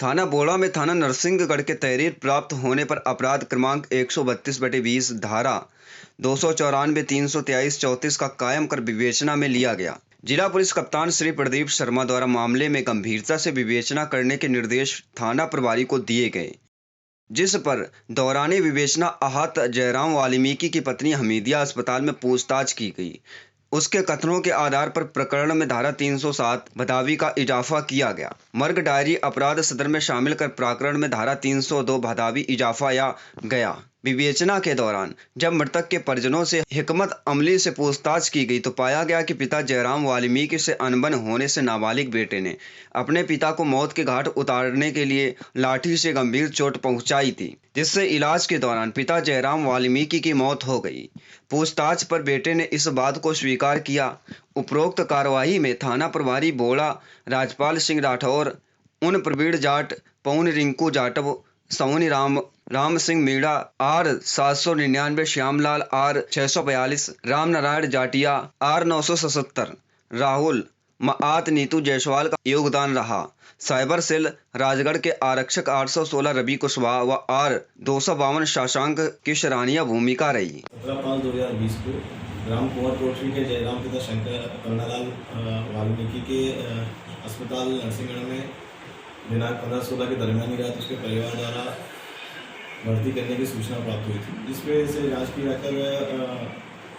थाना बोड़ा में थाना नरसिंहगढ़ के तहरीर प्राप्त होने पर अपराध क्रमांक 132/20 धारा 294, 323, 34 का कायम कर विवेचना में लिया गया। जिला पुलिस कप्तान श्री प्रदीप शर्मा द्वारा मामले में गंभीरता से विवेचना करने के निर्देश थाना प्रभारी को दिए गए, जिस पर दौरान विवेचना आहत जयराम वाल्मीकि की पत्नी हमीदिया अस्पताल में पूछताछ की गई। उसके कथनों के आधार पर प्रकरण में धारा 307 भदावी का इजाफा किया गया। मर्ग डायरी अपराध सदर में शामिल कर प्रकरण में धारा 302 भदावी इजाफा या गया। विवेचना के दौरान जब मृतक के परिजनों से हिकमत अमली से पूछताछ की गई तो पाया गया कि पिता जयराम वाल्मीकि से अनबन होने से नाबालिग बेटे ने अपने पिता को मौत के घाट उतारने के लिए लाठी से गंभीर चोट पहुंचाई थी, जिससे इलाज के दौरान पिता जयराम वाल्मीकि की मौत हो गई। पूछताछ पर बेटे ने इस बात को स्वीकार किया। उपरोक्त कार्रवाई में थाना प्रभारी बोड़ा राजपाल सिंह राठौर, उन Praveen Jat, Pawan Rinku Jatav, Soni Ram Singh Meena, R 799, Shyamlal R 642, Ram Narayan Jatiya R 977, Rahul मात नीतू जायसवाल का योगदान रहा। साइबर सेल राजगढ़ के आरक्षक 816 रवि कुशवाहा व आर 252 शशांक की सराहनीय भूमिका रही। 17/5/20 को ग्राम कुंवर कोठरी के जयराम पिता शंकर कन्नालाल वाल्मीकि के अस्पताल नरसिंहगढ़ में दिनांक 15-16 के दरमियानी रात उसके परिवार द्वारा भर्ती करने की सूचना प्राप्त हुई थी। इस वजह से जांच की जाकर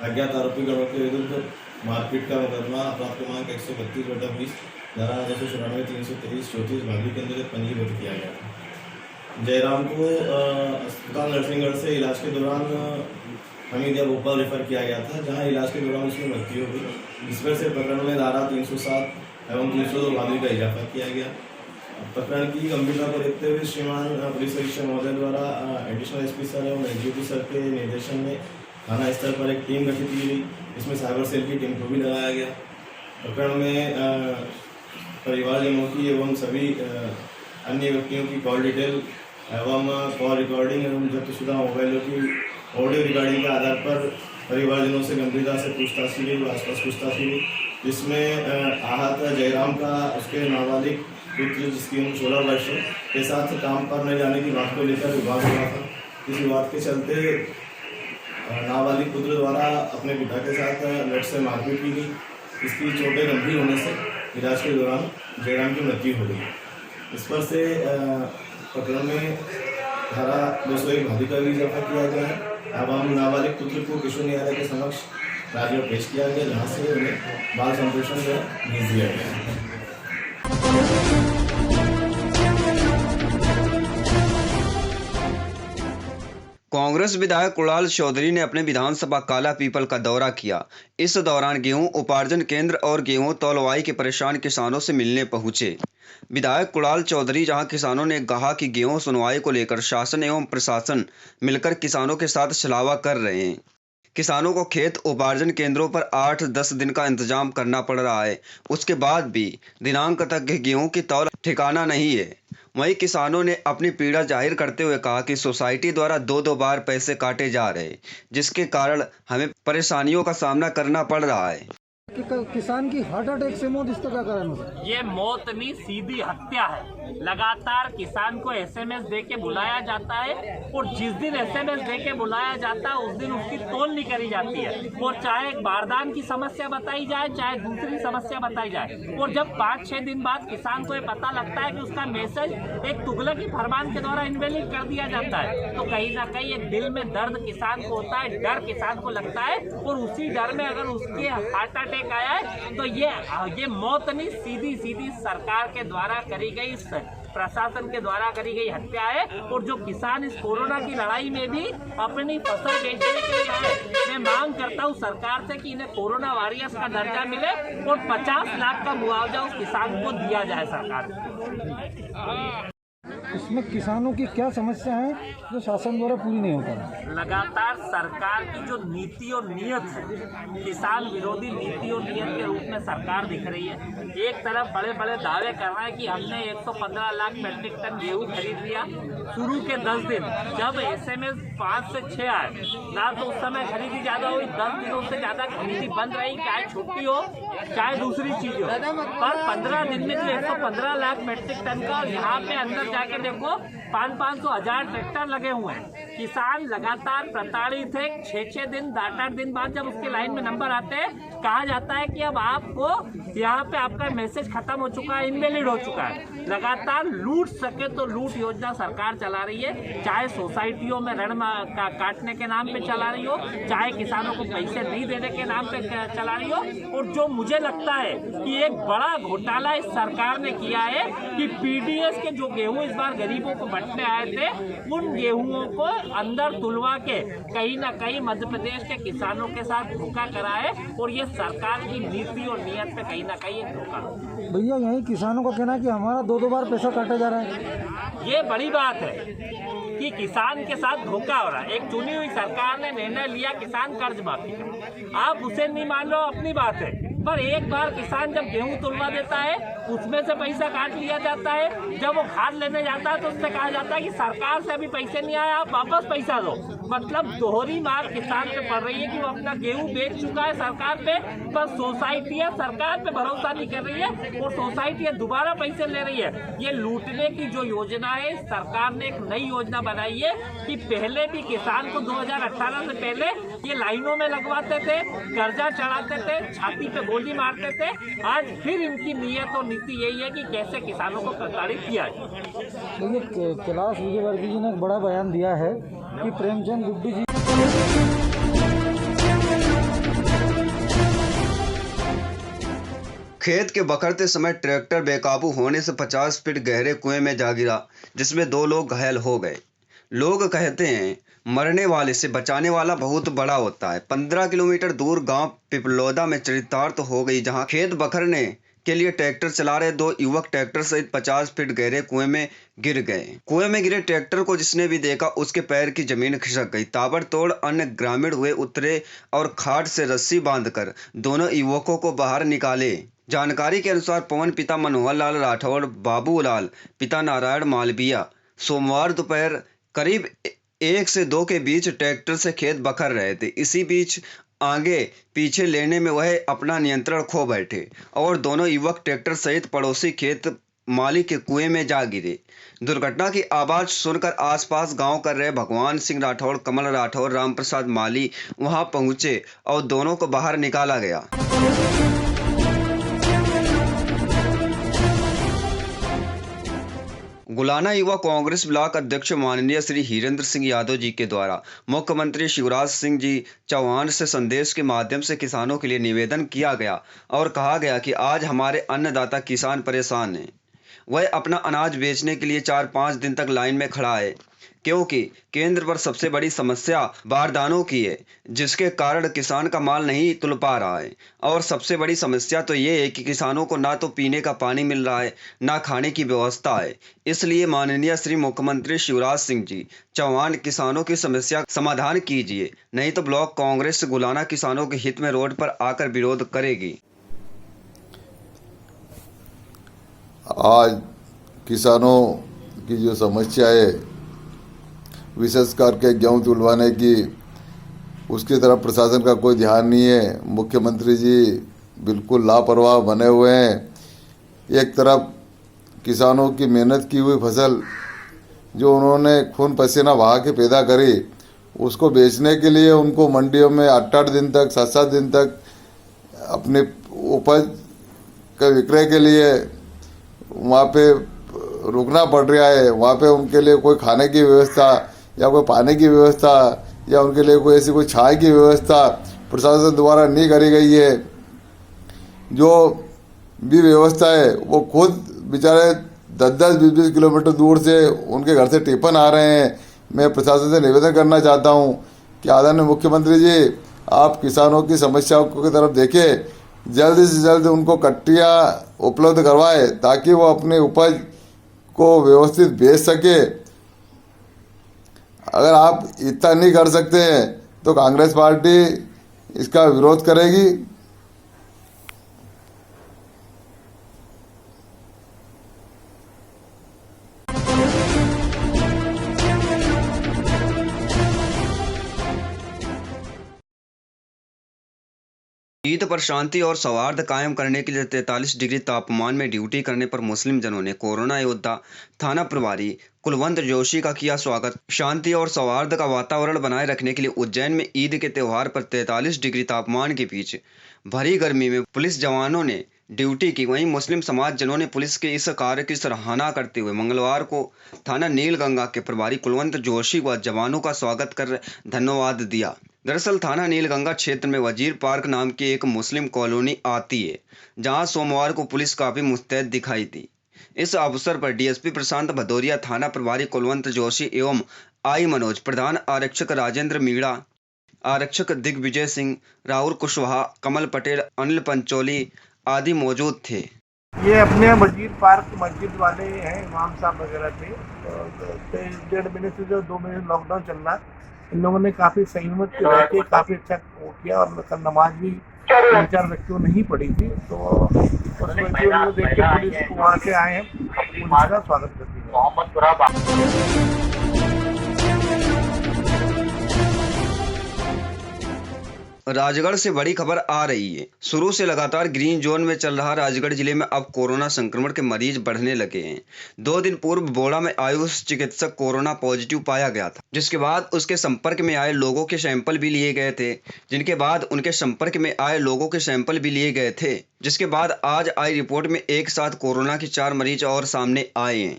अज्ञात आरोपी गणों के विरुद्ध मारपीट का मुकदमा अपराध क्रमांक 132/20 धारा 294, 323, 34 भागी के अंतर्गत पंजीबद्ध किया गया था। जयराम को अस्पताल नरसिंहगढ़ से इलाज के दौरान हमीदिया भोपाल रेफर किया गया था, जहां इलाज के दौरान उसकी मृत्यु हो गई। इस पर से प्रकरण में धारा 307 एवं 302 भागी का इजाफा किया गया। प्रकरण की गंभीरता को देखते हुए श्रीमान पुलिस अधीक्षक महोदय द्वारा एडिशनल एसपी सर एवं एसडीओपी सर के निर्देशन में थाना स्तर पर एक टीम गठित की गई। इसमें साइबर सेल की टीम को भी लगाया गया। प्रकरण में परिवारजनों की एवं सभी अन्य व्यक्तियों की कॉल डिटेल एवं कॉल रिकॉर्डिंग एवं जब्तशुदा मोबाइलों की ऑडियो रिकॉर्डिंग के आधार पर परिवारजनों से गंभीरता से पूछताछ की गई, आसपास पूछताछ की गई, जिसमें आहत जयराम का उसके नाबालिग पुत्र जिसकी उम्र 16 वर्ष के साथ काम पर न जाने की बात को लेकर विवाद हुआ था। इस विवाद के चलते नाबालिग पुत्र द्वारा अपने पिता के साथ लट से मारपीट की गई। इसकी चोटें गंभीर होने से इलाज के दौरान जयराम की मृत्यु हो गई। इस पर से प्रकरण में धारा 201 भागी का भी इजाफा किया गया है। अब हम नाबालिग पुत्र को किशोर न्यायालय के समक्ष राज्य में पेश किया गया, जहाँ से उन्हें बाल संप्रेषण में भेज दिया गया। कांग्रेस विधायक कुणाल चौधरी ने अपने विधानसभा काला पीपल का दौरा किया। इस दौरान गेहूं उपार्जन केंद्र और गेहूं तौलवाई के परेशान किसानों से मिलने पहुंचे। विधायक कुणाल चौधरी जहां किसानों ने कहा कि गेहूं सुनवाई को लेकर शासन एवं प्रशासन मिलकर किसानों के साथ छलावा कर रहे हैं। किसानों को खेत उपार्जन केंद्रों पर 8-10 दिन का इंतजाम करना पड़ रहा है, उसके बाद भी दिनांक तक गेहूं की तौल ठिकाना नहीं है। वहीं किसानों ने अपनी पीड़ा जाहिर करते हुए कहा कि सोसाइटी द्वारा 2-2 बार पैसे काटे जा रहे, जिसके कारण हमें परेशानियों का सामना करना पड़ रहा है। किसान की हार्ट अटैक से मौत, इसका क्या कारण है? ये मौत नहीं, सीधी हत्या है। लगातार किसान को एसएमएस दे के बुलाया जाता है और जिस दिन एसएमएस दे के बुलाया जाता है उस दिन उसकी तौल नहीं करी जाती है। और चाहे बारदान की समस्या बताई जाए, चाहे दूसरी समस्या बताई जाए, और जब 5-6 दिन बाद किसान को ये पता लगता है कि उसका मैसेज एक तुगलकी फरमान के द्वारा इनवैलिड कर दिया जाता है, तो कहीं ना कहीं एक दिल में दर्द किसान को होता है, डर किसान को लगता है। और उसी डर में अगर उसके हार्ट अटैक आया है तो ये मौत नहीं, सीधी सरकार के द्वारा करी गई, प्रशासन के द्वारा करी गई हत्या है। और जो किसान इस कोरोना की लड़ाई में भी अपनी फसल बेचने के लिए आए, मैं मांग करता हूं सरकार से कि इन्हें कोरोना वॉरियर्स का दर्जा मिले और 50 लाख का मुआवजा उस किसान को दिया जाए सरकार। इसमें किसानों की क्या समस्या है जो शासन द्वारा पूरी नहीं हो पा रहा? लगातार सरकार की जो नीति और नियत है, किसान विरोधी नीति और नियत के रूप में सरकार दिख रही है। एक तरफ बड़े बड़े दावे कर रहा है कि हमने 115 लाख मेट्रिक टन गेहूं खरीद लिया, शुरू के 10 दिन जब SMS 5 से 6 आए ना, तो उस समय खरीदी ज्यादा हुई, 10 दिनों से ज्यादा खरीदी बंद रही, चाहे छुट्टी हो चाहे दूसरी चीज हो। पर 15 दिन में जो 115 लाख मेट्रिक टन का, और यहाँ पे अंदर जाके देखो 500-1000 ट्रैक्टर लगे हुए हैं। किसान लगातार प्रताड़ित है। 6-6 दिन 8-8 दिन बाद जब उसके लाइन में नंबर आते हैं, कहा जाता है कि अब आपको यहाँ पे आपका मैसेज खत्म हो चुका है, इनवैलिड हो चुका है। लगातार लूट सके तो लूट योजना सरकार चला रही है, चाहे सोसाइटियों में ऋण काटने के नाम पे चला रही हो, चाहे किसानों को पैसे नहीं देने के नाम पे चला रही हो। और जो मुझे लगता है कि एक बड़ा घोटाला इस सरकार ने किया है कि PDS के जो गेहूं इस बार गरीबों को बंटने आए थे, उन गेहूं को अंदर तुलवा के कहीं ना कहीं मध्य प्रदेश के किसानों के साथ धोखा करा है। और ये सरकार की नीति और नीयत पे कहीं ना कहीं एक धोखा। भैया यही किसानों का कहना है कि हमारा 2-2 बार पैसा काटा जा रहा है। ये बड़ी बात है कि किसान के साथ धोखा हो रहा है। एक चुनी हुई सरकार ने निर्णय लिया किसान कर्ज माफी का, आप उसे नहीं मान लो अपनी बात है, पर एक बार किसान जब गेहूं तुलवा देता है उसमें से पैसा काट लिया जाता है। जब वो खाद लेने जाता है तो उससे कहा जाता है कि सरकार से अभी पैसे नहीं आए, आप वापस पैसा दो। मतलब दोहरी मार किसान पे पड़ रही है कि वो अपना गेहूं बेच चुका है सरकार पे, पर सोसाइटियां सरकार पे भरोसा नहीं कर रही है और सोसाइटियां दोबारा पैसे ले रही है। ये लूटने की जो योजना है, सरकार ने एक नई योजना बनाई है कि पहले भी किसान को 2018 से पहले ये लाइनों में लगवाते थे, कर्जा चढ़ाते थे, छाती पे गोली मारते थे। आज फिर इनकी नीयत और नीति यही है कि कैसे किसानों को प्रताड़ित किया जाए। देखिए कैलाश विजयवर्गीय जी ने एक बड़ा बयान दिया है कि प्रेमचंद गुड्डू जी खेत के बखरते समय ट्रैक्टर बेकाबू होने से 50 फीट गहरे कुएं में जा गिरा, जिसमें 2 लोग घायल हो गए। लोग कहते हैं मरने वाले से बचाने वाला बहुत बड़ा होता है। 15 किलोमीटर दूर गांव पिपलौदा में चरितार्थ हो गई, जहां खेत बखरने के लिए ट्रैक्टर चला रहे 2 युवक ट्रैक्टर सहित 50 फीट गहरे कुएं में गिर गए। कुएं में गिरे ट्रैक्टर को जिसने भी देखा उसके पैर की जमीन खिसक गई। ताबड़तोड़ अन्य ग्रामीण हुए उतरे और खाट से रस्सी बांधकर दोनों युवकों को बाहर निकाले। जानकारी के अनुसार पवन पिता मनोहर लाल राठौड़, बाबूलाल पिता नारायण मालवीय सोमवार दोपहर करीब 1 से 2 के बीच ट्रैक्टर से खेत बखर रहे थे। इसी बीच आगे पीछे लेने में वह अपना नियंत्रण खो बैठे और दोनों युवक ट्रैक्टर सहित पड़ोसी खेत मालिक के कुएं में जा गिरे। दुर्घटना की आवाज सुनकर आसपास गांव कर रहे भगवान सिंह राठौड़, कमल राठौड़, रामप्रसाद माली वहां पहुंचे और दोनों को बाहर निकाला गया। गुलाना युवा कांग्रेस ब्लॉक अध्यक्ष माननीय श्री हीरेंद्र सिंह यादव जी के द्वारा मुख्यमंत्री शिवराज सिंह जी चौहान से संदेश के माध्यम से किसानों के लिए निवेदन किया गया और कहा गया कि आज हमारे अन्नदाता किसान परेशान हैं। वह अपना अनाज बेचने के लिए 4-5 दिन तक लाइन में खड़ा है, क्योंकि केंद्र पर सबसे बड़ी समस्या बारदानों की है, जिसके कारण किसान का माल नहीं तुल पा रहा है। और सबसे बड़ी समस्या तो ये है कि किसानों को ना तो पीने का पानी मिल रहा है, ना खाने की व्यवस्था है। इसलिए माननीय श्री मुख्यमंत्री शिवराज सिंह जी चौहान किसानों की समस्या समाधान कीजिए, नहीं तो ब्लॉक कांग्रेस गुलाना किसानों के हित में रोड पर आकर विरोध करेगी। आज किसानों की जो समस्या है, विशेष करके गेहूँ तुलवाने की, उसकी तरफ प्रशासन का कोई ध्यान नहीं है। मुख्यमंत्री जी बिल्कुल लापरवाह बने हुए हैं। एक तरफ किसानों की मेहनत की हुई फसल जो उन्होंने खून पसीना बहा के पैदा करी, उसको बेचने के लिए उनको मंडियों में 8-8 दिन तक 7-7 दिन तक अपनी उपज के विक्रय के लिए वहाँ पे रुकना पड़ रहा है। वहाँ पे उनके लिए कोई खाने की व्यवस्था या कोई पानी की व्यवस्था या उनके लिए कोई ऐसी कोई छाए की व्यवस्था प्रशासन द्वारा नहीं करी गई है। जो भी व्यवस्था है वो खुद बेचारे 10-20 किलोमीटर दूर से उनके घर से टिफिन आ रहे हैं। मैं प्रशासन से निवेदन करना चाहता हूँ कि आदरणीय मुख्यमंत्री जी, आप किसानों की समस्याओं की तरफ देखें, जल्द से जल्द उनको कट्टियाँ उपलब्ध करवाए ताकि वो अपनी उपज को व्यवस्थित बेच सके। अगर आप इतना नहीं कर सकते हैं तो कांग्रेस पार्टी इसका विरोध करेगी। ईद पर शांति और सौहार्द कायम करने के लिए 43 डिग्री तापमान में ड्यूटी करने पर मुस्लिम जनों ने कोरोना योद्धा थाना प्रभारी कुलवंत जोशी का किया स्वागत। शांति और सौहार्द का वातावरण बनाए रखने के लिए उज्जैन में ईद के त्यौहार पर 43 डिग्री तापमान के बीच भरी गर्मी में पुलिस जवानों ने ड्यूटी की। वहीं मुस्लिम समाज जनों ने पुलिस के इस कार्य की सराहना करते हुए मंगलवार को थाना नीलगंगा के प्रभारी कुलवंत जोशी व जवानों का स्वागत कर धन्यवाद दिया। दरअसल थाना नीलगंगा क्षेत्र में वजीर पार्क नाम की एक मुस्लिम कॉलोनी आती है, जहां सोमवार को पुलिस काफी मुस्तैद दिखाई दी। इस अवसर पर डीएसपी प्रशांत भदौरिया, थाना प्रभारी कुलवंत जोशी एवं आई मनोज, प्रधान आरक्षक राजेंद्र मीणा, आरक्षक दिग्विजय सिंह, राहुल कुशवाहा, कमल पटेल, अनिल पंचोली आदि मौजूद थे। ये अपने वजीर पार्क मस्जिद वाले हैं, इमाम साहब वगैरह थे। तो 1.5 महीने से जो 2 महीने लॉकडाउन चल रहा है, इन लोगों ने काफ़ी संयमित रह के काफ़ी अच्छा किया और कल नमाज भी 3-4 व्यक्तियों ने ही पढ़ी थी। तो उस वीडियो में देख के पुलिस वहाँ से आए हैं, पुलिस का स्वागत करती है। राजगढ़ से बड़ी खबर आ रही है। शुरू से लगातार ग्रीन जोन में चल रहा राजगढ़ जिले में अब कोरोना संक्रमण के मरीज बढ़ने लगे हैं। 2 दिन पूर्व बोड़ा में आयुष चिकित्सक कोरोना पॉजिटिव पाया गया था, जिसके बाद उसके संपर्क में आए लोगों के सैंपल भी लिए गए थे। जिसके बाद आज आई रिपोर्ट में एक साथ कोरोना के 4 मरीज और सामने आए हैं।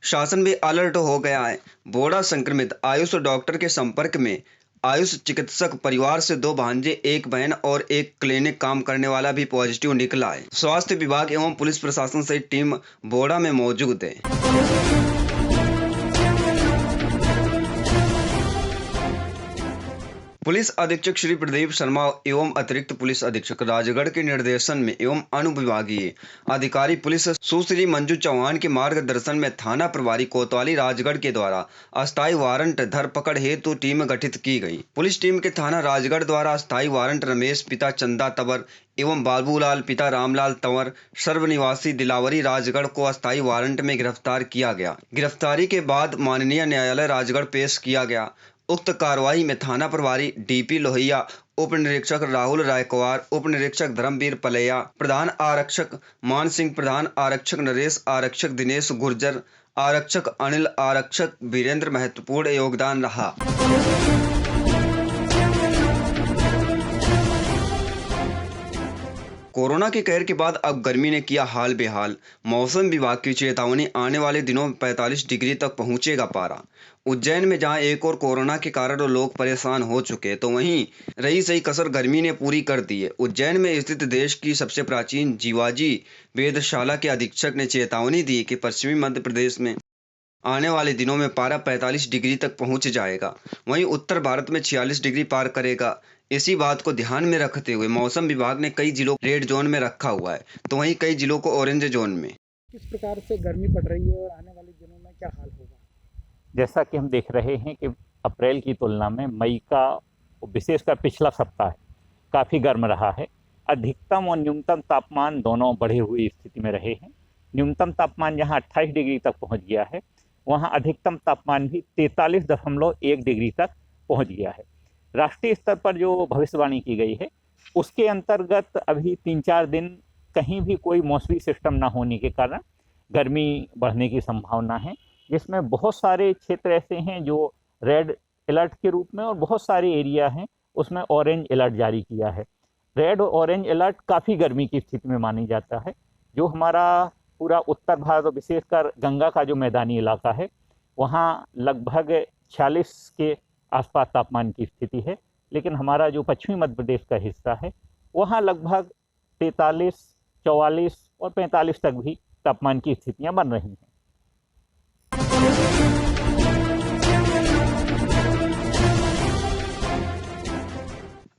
शासन भी अलर्ट हो गया है। बोड़ा संक्रमित आयुष डॉक्टर के संपर्क में आयुष चिकित्सक परिवार से 2 भांजे, 1 बहन और 1 क्लिनिक काम करने वाला भी पॉजिटिव निकला है। स्वास्थ्य विभाग एवं पुलिस प्रशासन सहित टीम बोड़ा में मौजूद है। पुलिस अधीक्षक श्री प्रदीप शर्मा एवं अतिरिक्त पुलिस अधीक्षक राजगढ़ के निर्देशन में एवं अनुविभागीय अधिकारी पुलिस सुश्री मंजू चौहान के मार्गदर्शन में थाना प्रभारी कोतवाली राजगढ़ के द्वारा अस्थायी वारंट धरपकड़ हेतु टीम गठित की गई। पुलिस टीम के थाना राजगढ़ द्वारा अस्थायी वारंट रमेश पिता चंदा तंवर एवं बाबूलाल पिता रामलाल तंवर सर्व निवासी दिलावरी राजगढ़ को अस्थायी वारंट में गिरफ्तार किया गया। गिरफ्तारी के बाद माननीय न्यायालय राजगढ़ पेश किया गया। उक्त कार्रवाई में थाना प्रभारी डीपी लोहिया, उप निरीक्षक राहुल रायकवार, उप निरीक्षक धर्मवीर पलैया, प्रधान आरक्षक मान सिंह, प्रधान आरक्षक नरेश, आरक्षक दिनेश गुर्जर, आरक्षक अनिल, आरक्षक वीरेंद्र महत्वपूर्ण योगदान रहा। कोरोना के कहर के बाद अब गर्मी ने किया हाल बेहाल। मौसम विभाग की चेतावनी, आने वाले दिनों में 45 डिग्री तक पहुंचेगा पारा। उज्जैन में जहां एक और कोरोना के कारण लोग परेशान हो चुके, तो वहीं रही सही कसर गर्मी ने पूरी कर दी है। उज्जैन में स्थित देश की सबसे प्राचीन जीवाजी वेधशाला के अधीक्षक ने चेतावनी दी कि पश्चिमी मध्य प्रदेश में आने वाले दिनों में पारा 45 डिग्री तक पहुंच जाएगा। वहीं उत्तर भारत में 46 डिग्री पार करेगा। इसी बात को ध्यान में रखते हुए मौसम विभाग ने कई जिलों को रेड जोन में रखा हुआ है, तो वहीं कई जिलों को ऑरेंज जोन में। किस प्रकार से गर्मी पड़ रही है और आने वाले दिनों में क्या हाल होगा? जैसा कि हम देख रहे हैं कि अप्रैल की तुलना में मई का, विशेषकर पिछला सप्ताह काफ़ी गर्म रहा है। अधिकतम और न्यूनतम तापमान दोनों बढ़े हुई स्थिति में रहे हैं। न्यूनतम तापमान जहां 28 डिग्री तक पहुंच गया है, वहां अधिकतम तापमान भी 43.1 डिग्री तक पहुंच गया है। राष्ट्रीय स्तर पर जो भविष्यवाणी की गई है, उसके अंतर्गत अभी 3-4 दिन कहीं भी कोई मौसमी सिस्टम ना होने के कारण गर्मी बढ़ने की संभावना है, जिसमें बहुत सारे क्षेत्र ऐसे हैं जो रेड अलर्ट के रूप में और बहुत सारे एरिया हैं उसमें ऑरेंज अलर्ट जारी किया है। रेड और ऑरेंज अलर्ट काफ़ी गर्मी की स्थिति में मानी जाता है। जो हमारा पूरा उत्तर भारत और विशेषकर गंगा का जो मैदानी इलाका है, वहाँ लगभग 46 के आसपास तापमान की स्थिति है, लेकिन हमारा जो पश्चिमी मध्य प्रदेश का हिस्सा है, वहाँ लगभग 43, 44 और 45 तक भी तापमान की स्थितियाँ बन रही हैं।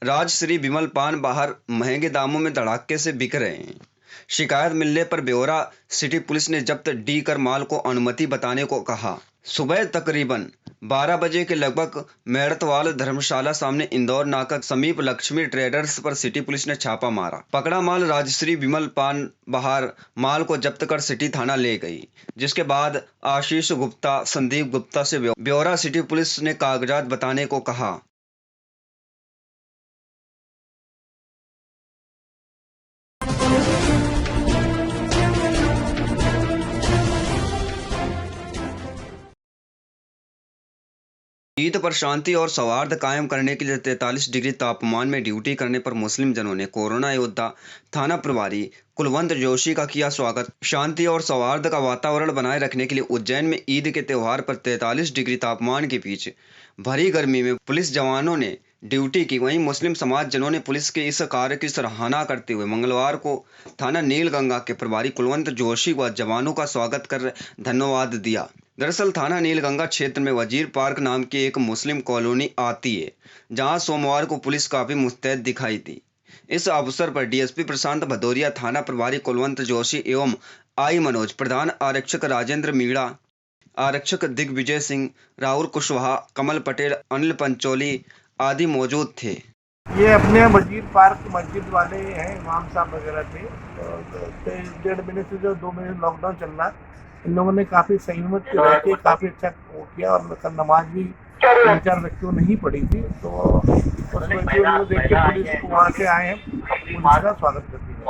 राजश्री विमल पान बाहर महंगे दामों में धड़ाके से बिक रहे हैं। शिकायत मिलने पर ब्यौरा सिटी पुलिस ने जब्त डी कर माल को अनुमति बताने को कहा। सुबह तकरीबन 12 बजे के लगभग मेड़तवाल धर्मशाला सामने इंदौर नाका समीप लक्ष्मी ट्रेडर्स पर सिटी पुलिस ने छापा मारा। पकड़ा माल राजश्री विमल पान बाहर माल को जब्त कर सिटी थाना ले गई, जिसके बाद आशीष गुप्ता, संदीप गुप्ता से ब्यौरा सिटी पुलिस ने कागजात बताने को कहा। ईद पर शांति और सौहार्द कायम करने के लिए 43 डिग्री तापमान में ड्यूटी करने पर मुस्लिम जनों ने कोरोना योद्धा थाना प्रभारी कुलवंत जोशी का किया स्वागत। शांति और सौहार्द का वातावरण बनाए रखने के लिए उज्जैन में ईद के त्यौहार पर 43 डिग्री तापमान के बीच भरी गर्मी में पुलिस जवानों ने ड्यूटी की। वहीं मुस्लिम समाज जनों ने पुलिस के इस कार्य की सराहना करते हुए मंगलवार को थाना नीलगंगा के प्रभारी कुलवंत जोशी व जवानों का स्वागत कर धन्यवाद दिया। दरअसल थाना नीलगंगा क्षेत्र में वजीर पार्क नाम की एक मुस्लिम कॉलोनी आती है, जहां सोमवार को पुलिस काफी मुस्तैद दिखाई दी। इस अवसर पर डीएसपी प्रशांत भदौरिया, थाना प्रभारी कुलवंत जोशी एवं आई मनोज, प्रधान आरक्षक राजेंद्र मीणा, आरक्षक दिग्विजय सिंह, राहुल कुशवाहा, कमल पटेल, अनिल पंचोली आदि मौजूद थे। ये अपने वजीर पार्क मस्जिद वाले हैं, इमाम साहब वगैरह थे। तो 1.5 महीने से जो 2 महीने लॉकडाउन चल रहा है, इन लोगों ने काफ़ी संयमित रह के काफ़ी अच्छा वो किया और कल नमाज भी 3-4 व्यक्तियों ने ही पढ़ी थी। तो उस व्यक्तियों को देख के पुलिस वहाँ से आए हैं, पुलिस का स्वागत करती है।